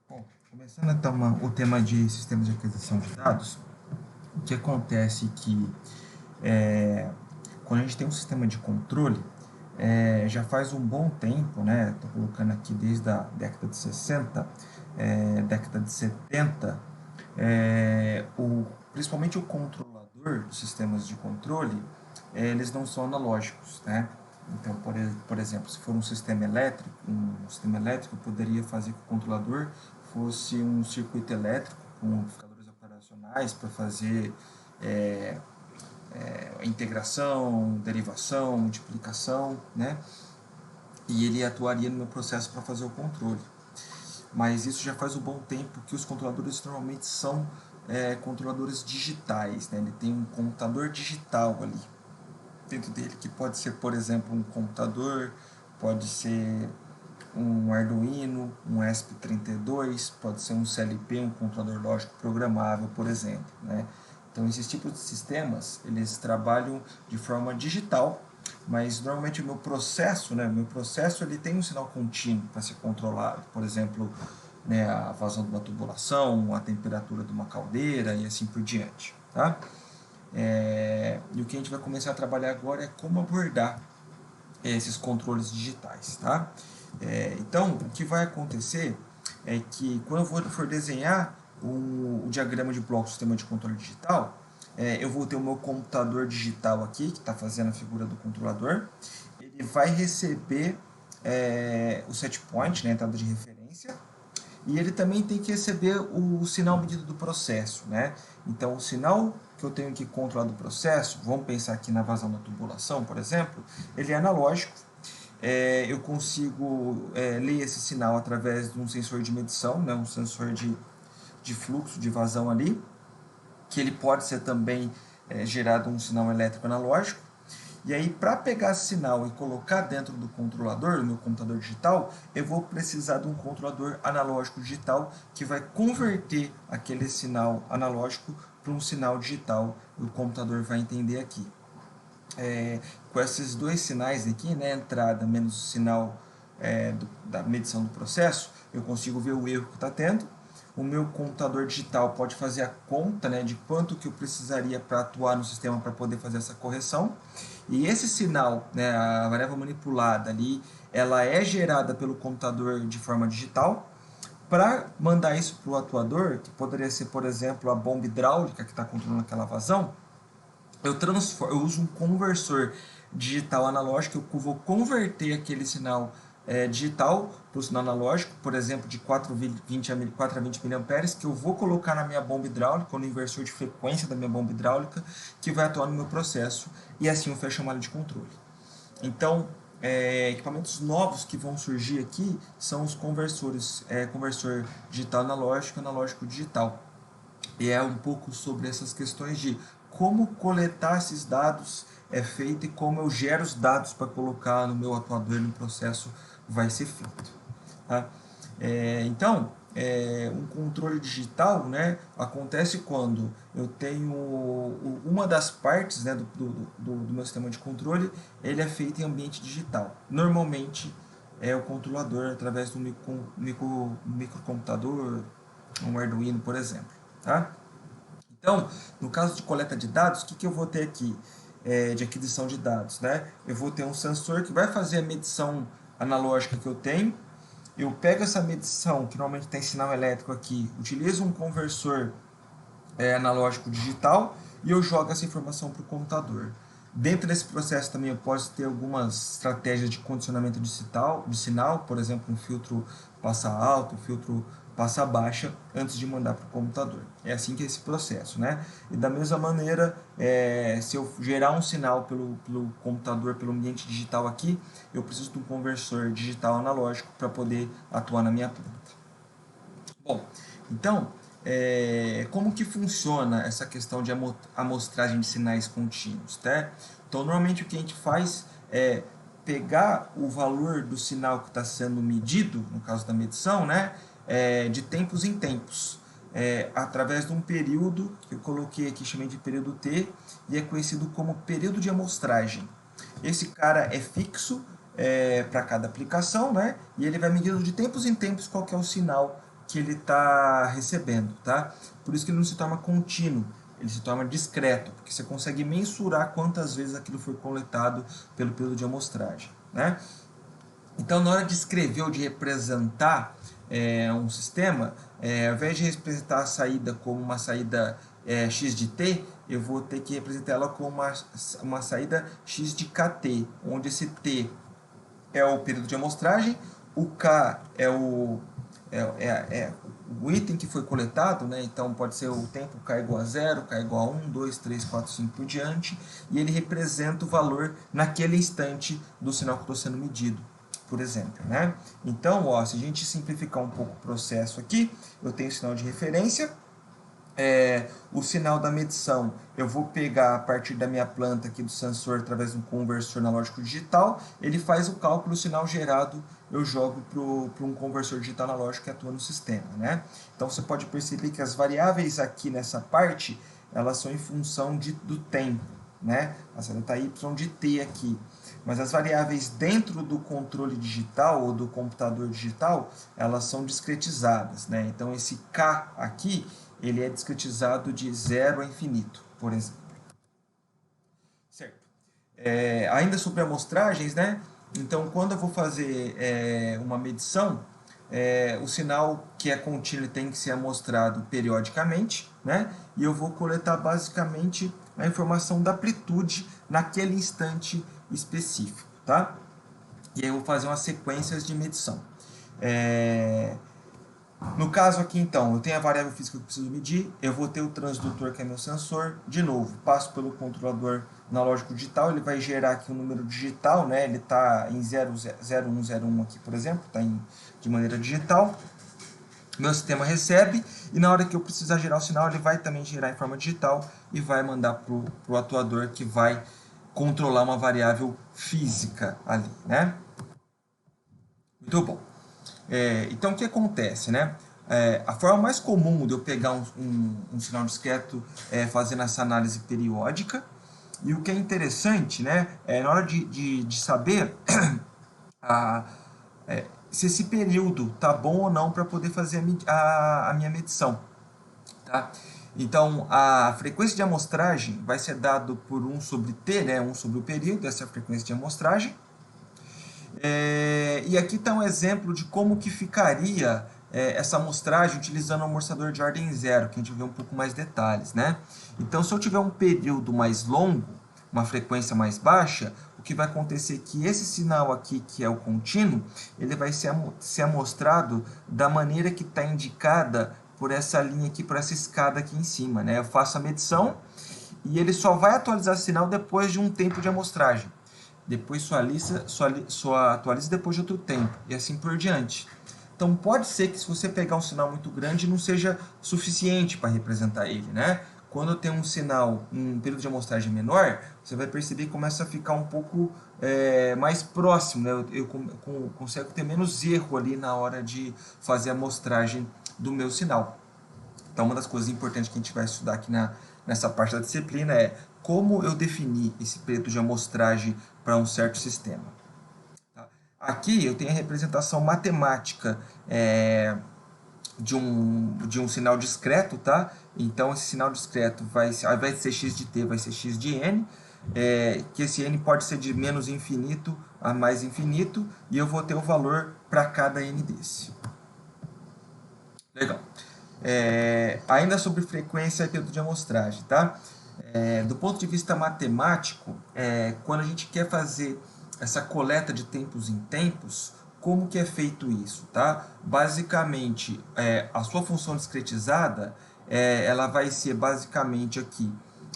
Bom, começando então o tema de sistemas de aquisição de dados, o que acontece é que quando a gente tem um sistema de controle, já faz um bom tempo, né? Estou colocando aqui desde a década de 60, década de 70, principalmente o controlador dos sistemas de controle, eles não são analógicos, né? Então, por exemplo, se for um sistema elétrico poderia fazer que o controlador fosse um circuito elétrico com amplificadores operacionais para fazer integração, derivação, multiplicação, né? E ele atuaria no meu processo para fazer o controle. Mas isso já faz um bom tempo que os controladores normalmente são controladores digitais, né? Ele tem um computador digital ali dentro dele, que pode ser, por exemplo, um computador, pode ser um Arduino, um ESP32, pode ser um CLP, um controlador lógico programável, por exemplo, né? Então, esses tipos de sistemas, eles trabalham de forma digital, mas normalmente o meu processo, né, ele tem um sinal contínuo para ser controlado, por exemplo, né, a vazão de uma tubulação, a temperatura de uma caldeira e assim por diante, tá? E o que a gente vai começar a trabalhar agora é como abordar esses controles digitais, tá? Então, o que vai acontecer é que quando eu for desenhar o diagrama de bloco do sistema de controle digital, eu vou ter o meu computador digital aqui, que está fazendo a figura do controlador. Ele vai receber o set point, né, a entrada de referência, e ele também tem que receber o sinal medido do processo, né? Então, o sinal que eu tenho que controlar do processo, vamos pensar aqui na vazão da tubulação, por exemplo, ele é analógico. Eu consigo ler esse sinal através de um sensor de medição, né? Um sensor de fluxo, de vazão ali, que ele pode ser também gerado um sinal elétrico analógico. E aí, para pegar esse sinal e colocar dentro do controlador, do meu computador digital, eu vou precisar de um controlador analógico digital que vai converter aquele sinal analógico para um sinal digital. O computador vai entender aqui. Com esses dois sinais aqui, né, entrada menos o sinal da medição do processo, eu consigo ver o erro que está tendo. O meu computador digital pode fazer a conta, né, de quanto que eu precisaria para atuar no sistema para poder fazer essa correção. E esse sinal, né, a variável manipulada ali, ela é gerada pelo computador de forma digital. Para mandar isso para o atuador, que poderia ser, por exemplo, a bomba hidráulica que está controlando aquela vazão, eu uso um conversor digital analógico, eu vou converter aquele sinal digital para o sinal analógico, por exemplo, de 4 a 20 mA, que eu vou colocar na minha bomba hidráulica, ou no inversor de frequência da minha bomba hidráulica, que vai atuar no meu processo, e assim eu fecho a malha de controle. Então, equipamentos novos que vão surgir aqui são os conversores, conversor digital analógico, analógico digital. E é um pouco sobre essas questões de como coletar esses dados é feito e como eu gero os dados para colocar no meu atuador no processo vai ser feito. Tá? Então, um controle digital, né, acontece quando eu tenho uma das partes, né, do meu sistema de controle, ele é feito em ambiente digital. Normalmente é o controlador através do microcomputador, um Arduino, por exemplo. Tá? Então, no caso de coleta de dados, o que eu vou ter aqui de aquisição de dados? Né? Eu vou ter um sensor que vai fazer a medição analógica que eu tenho. Eu pego essa medição, que normalmente tem sinal elétrico aqui, utilizo um conversor analógico digital e eu jogo essa informação para o computador. Dentro desse processo também eu posso ter algumas estratégias de condicionamento de sinal, por exemplo, um filtro passa alto, um filtro passa baixa, antes de mandar para o computador. É assim que é esse processo, né? E da mesma maneira, se eu gerar um sinal pelo computador, pelo ambiente digital aqui, eu preciso de um conversor digital analógico para poder atuar na minha planta. Bom, então, como que funciona essa questão de amostragem de sinais contínuos? Tá? Então, normalmente o que a gente faz é pegar o valor do sinal que está sendo medido, no caso da medição, né, de tempos em tempos, através de um período que eu coloquei aqui, chamei de período T, e é conhecido como período de amostragem. Esse cara é fixo para cada aplicação, né, e ele vai medindo de tempos em tempos qual que é o sinal que ele está recebendo, tá? Por isso que ele não se torna contínuo, ele se torna discreto, porque você consegue mensurar quantas vezes aquilo foi coletado pelo período de amostragem, né? Então, na hora de escrever ou de representar um sistema, ao invés de representar a saída como uma saída x de t, eu vou ter que representar ela como uma saída x de kt, onde esse t é o período de amostragem, o k é o item que foi coletado, né? Então pode ser o tempo k igual a 0, k igual a 1, 2, 3, 4, 5 por diante, e ele representa o valor naquele instante do sinal que está sendo medido, por exemplo, né? Então, ó, se a gente simplificar um pouco o processo aqui, eu tenho o sinal de referência, o sinal da medição eu vou pegar a partir da minha planta aqui do sensor através de um conversor analógico digital, ele faz o cálculo, o sinal gerado eu jogo para um conversor digital analógico que atua no sistema, né? Então você pode perceber que as variáveis aqui nessa parte, elas são em função do tempo, né? Essa delta y de t aqui. Mas as variáveis dentro do controle digital ou do computador digital, elas são discretizadas, né? Então esse k aqui, ele é discretizado de 0 a infinito, por exemplo. Certo. Ainda sobre amostragens, né? Então, quando eu vou fazer uma medição, o sinal que é contínuo tem que ser amostrado periodicamente, né? E eu vou coletar basicamente a informação da amplitude naquele instante específico, tá? E aí eu vou fazer umas sequências de medição. No caso aqui, então, eu tenho a variável física que eu preciso medir, eu vou ter o transdutor, que é meu sensor, de novo, passo pelo controlador analógico digital, ele vai gerar aqui um número digital, né? Ele está em 0101 aqui, por exemplo, está de maneira digital. Meu sistema recebe, e na hora que eu precisar gerar o sinal, ele vai também gerar em forma digital e vai mandar para o atuador, que vai controlar uma variável física ali, né? Muito bom. Então, o que acontece, né? A forma mais comum de eu pegar um sinal discreto é fazendo essa análise periódica. E o que é interessante, né? Na hora de saber se esse período tá bom ou não para poder fazer a minha medição. Tá? Então, a frequência de amostragem vai ser dado por 1 sobre t, né? 1 sobre o período, essa é a frequência de amostragem. E aqui está um exemplo de como que ficaria essa amostragem utilizando um amortecedor de ordem zero, que a gente vê um pouco mais detalhes, né? Então, se eu tiver um período mais longo, uma frequência mais baixa, o que vai acontecer é que esse sinal aqui, que é o contínuo, ele vai ser amostrado da maneira que está indicada por essa linha aqui, por essa escada aqui em cima, né? Eu faço a medição e ele só vai atualizar o sinal depois de um tempo de amostragem. Depois só atualiza depois de outro tempo, e assim por diante. Então pode ser que se você pegar um sinal muito grande não seja suficiente para representar ele, né? Quando eu tenho um sinal, um período de amostragem menor, você vai perceber que começa a ficar um pouco mais próximo, né? Eu consigo ter menos erro ali na hora de fazer a amostragem do meu sinal. Então uma das coisas importantes que a gente vai estudar aqui nessa parte da disciplina é como eu definir esse período de amostragem para um certo sistema. Aqui eu tenho a representação matemática de um sinal discreto, tá? Então esse sinal discreto ao invés de ser x de t, vai ser x de n, que esse n pode ser de menos infinito a mais infinito, e eu vou ter o valor para cada n desse. Legal. Ainda sobre frequência e período de amostragem, tá? Do ponto de vista matemático, quando a gente quer fazer essa coleta de tempos em tempos, como que é feito isso, tá? Basicamente, a sua função discretizada, ela vai ser basicamente aqui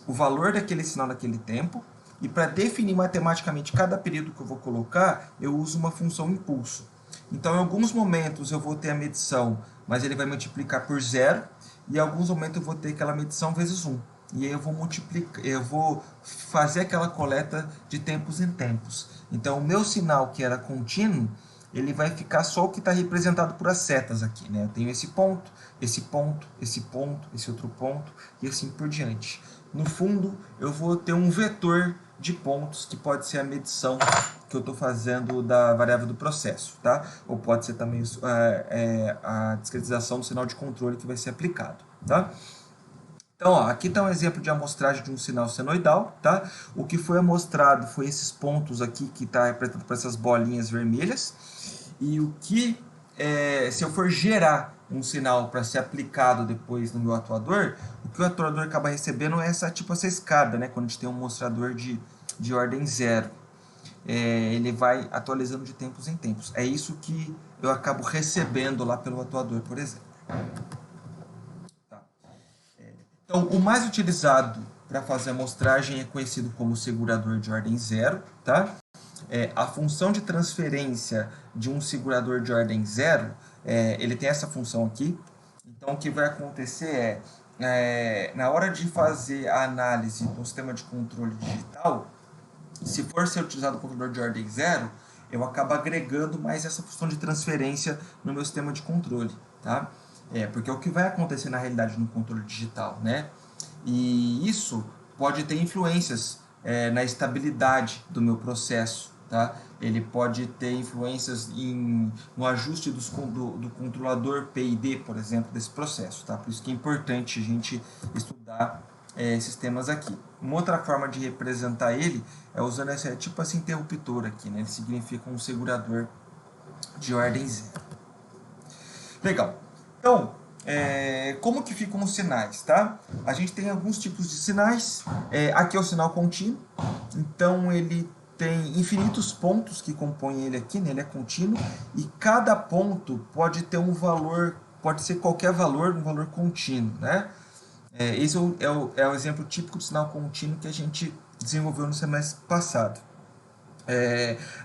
o valor daquele sinal naquele tempo, e para definir matematicamente cada período que eu vou colocar, eu uso uma função impulso. Então, em alguns momentos eu vou ter a medição, mas ele vai multiplicar por 0, e em alguns momentos eu vou ter aquela medição vezes 1. E aí eu vou fazer aquela coleta de tempos em tempos. Então, o meu sinal, que era contínuo, ele vai ficar só o que está representado por as setas aqui, né? Eu tenho esse ponto, esse ponto, esse ponto, esse outro ponto, e assim por diante. No fundo, eu vou ter um vetor de pontos, que pode ser a medição que eu estou fazendo da variável do processo, tá? Ou pode ser também a discretização do sinal de controle que vai ser aplicado, tá? Então, ó, aqui está um exemplo de amostragem de um sinal senoidal, tá? O que foi amostrado foi esses pontos aqui, que está representado por essas bolinhas vermelhas. E o que, se eu for gerar um sinal para ser aplicado depois no meu atuador, o que o atuador acaba recebendo é essa escada, né? Quando a gente tem um mostrador de ordem zero. Ele vai atualizando de tempos em tempos. É isso que eu acabo recebendo lá pelo atuador, por exemplo. Então, o mais utilizado para fazer a amostragem é conhecido como segurador de ordem zero, tá? A função de transferência de um segurador de ordem zero, ele tem essa função aqui. Então, o que vai acontecer na hora de fazer a análise do sistema de controle digital, se for ser utilizado o controlador de ordem zero, eu acabo agregando mais essa função de transferência no meu sistema de controle, tá? Porque é o que vai acontecer na realidade no controle digital, né? E isso pode ter influências na estabilidade do meu processo, tá? Ele pode ter influências no ajuste do controlador PID, por exemplo, desse processo, tá? Por isso que é importante a gente estudar esses temas aqui. Uma outra forma de representar ele é usando esse interruptor aqui, né? Ele significa um segurador de ordem zero. Legal. Então, como que ficam os sinais, tá? A gente tem alguns tipos de sinais. Aqui é o sinal contínuo. Então, ele tem infinitos pontos que compõem ele aqui, né? Ele é contínuo. E cada ponto pode ter um valor, pode ser qualquer valor, um valor contínuo, né? Esse é o exemplo típico de sinal contínuo que a gente desenvolveu no semestre passado.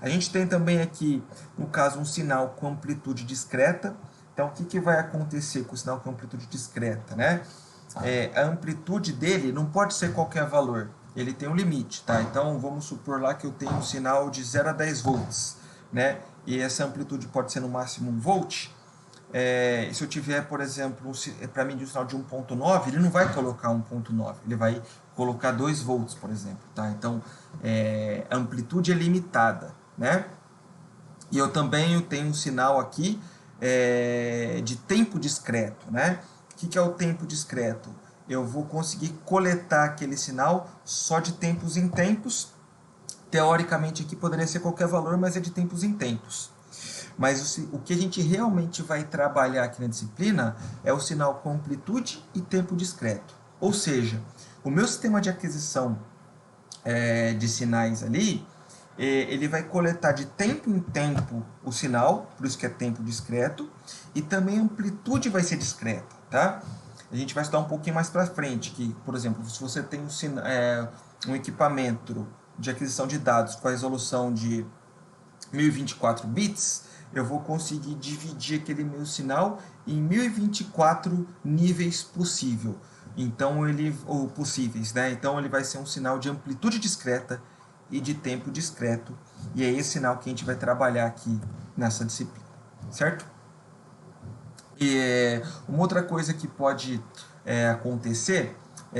A gente tem também aqui, no caso, um sinal com amplitude discreta. Então, o que vai acontecer com o sinal com amplitude discreta, né? A amplitude dele não pode ser qualquer valor, ele tem um limite, tá? Então, vamos supor lá que eu tenho um sinal de 0 a 10 volts, né? E essa amplitude pode ser no máximo 1 volt. Se eu tiver, por exemplo, para medir um sinal de 1.9, ele não vai colocar 1.9, ele vai colocar 2 volts, por exemplo, tá? Então, a amplitude é limitada, né? E eu também tenho um sinal aqui de tempo discreto, né? O que é o tempo discreto? Eu vou conseguir coletar aquele sinal só de tempos em tempos. Teoricamente aqui poderia ser qualquer valor, mas é de tempos em tempos. Mas o que a gente realmente vai trabalhar aqui na disciplina é o sinal com amplitude e tempo discreto. Ou seja, o meu sistema de aquisição de sinais ali, ele vai coletar de tempo em tempo o sinal, por isso que é tempo discreto, e também a amplitude vai ser discreta, tá? A gente vai estudar um pouquinho mais para frente, que, por exemplo, se você tem um equipamento de aquisição de dados com a resolução de 1024 bits, eu vou conseguir dividir aquele meu sinal em 1024 níveis possíveis. Então, possíveis, né? Então, ele vai ser um sinal de amplitude discreta e de tempo discreto. E é esse sinal que a gente vai trabalhar aqui nessa disciplina, certo? E uma outra coisa que pode acontecer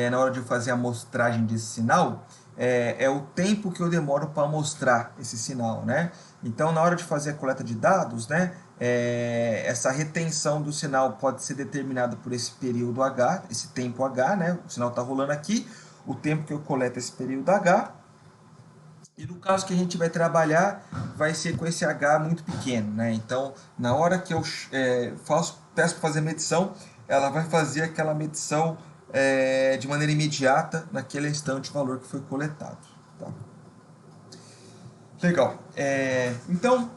na hora de fazer a amostragem desse sinal é o tempo que eu demoro para mostrar esse sinal, né? Então, na hora de fazer a coleta de dados, né, essa retenção do sinal pode ser determinada por esse período H, esse tempo H, né? O sinal está rolando aqui, o tempo que eu coleto esse período H. E no caso que a gente vai trabalhar, vai ser com esse H muito pequeno, né? Então, na hora que eu peço para fazer medição, ela vai fazer aquela medição de maneira imediata, naquele instante, o valor que foi coletado. Tá? Legal. Então,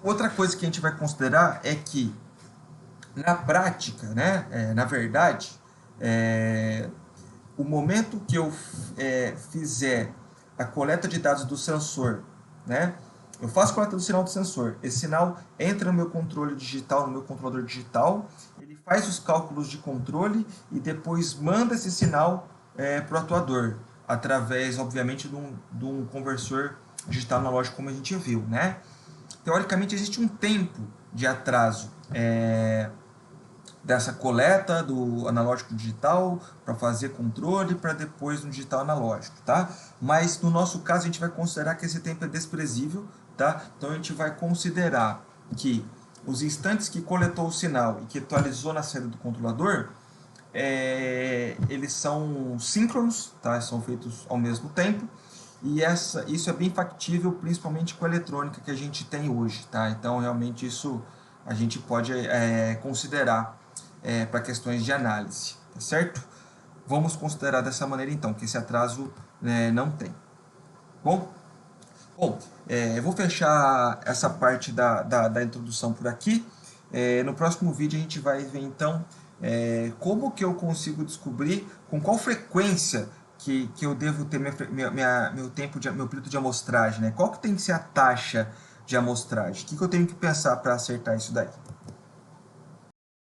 outra coisa que a gente vai considerar é que, na prática, né, na verdade, o momento que eu fizer a coleta de dados do sensor, né, eu faço a coleta do sinal do sensor, esse sinal entra no meu controle digital, no meu controlador digital, ele faz os cálculos de controle e depois manda esse sinal para o atuador, através, obviamente, de um conversor digital analógico, como a gente viu, teoricamente existe um tempo de atraso dessa coleta do analógico digital para fazer controle para depois no digital analógico, tá? Mas no nosso caso a gente vai considerar que esse tempo é desprezível, tá? Então a gente vai considerar que os instantes que coletou o sinal e que atualizou na saída do controlador, eles são síncronos, tá? São feitos ao mesmo tempo. E isso é bem factível, principalmente com a eletrônica que a gente tem hoje, tá? Então, realmente, isso a gente pode considerar para questões de análise, tá certo? Vamos considerar dessa maneira, então, que esse atraso não tem. Bom, eu vou fechar essa parte da introdução por aqui. No próximo vídeo a gente vai ver, então, como que eu consigo descobrir com qual frequência que eu devo ter meu período de amostragem, né? Qual que tem que ser a taxa de amostragem? O que eu tenho que pensar para acertar isso daí?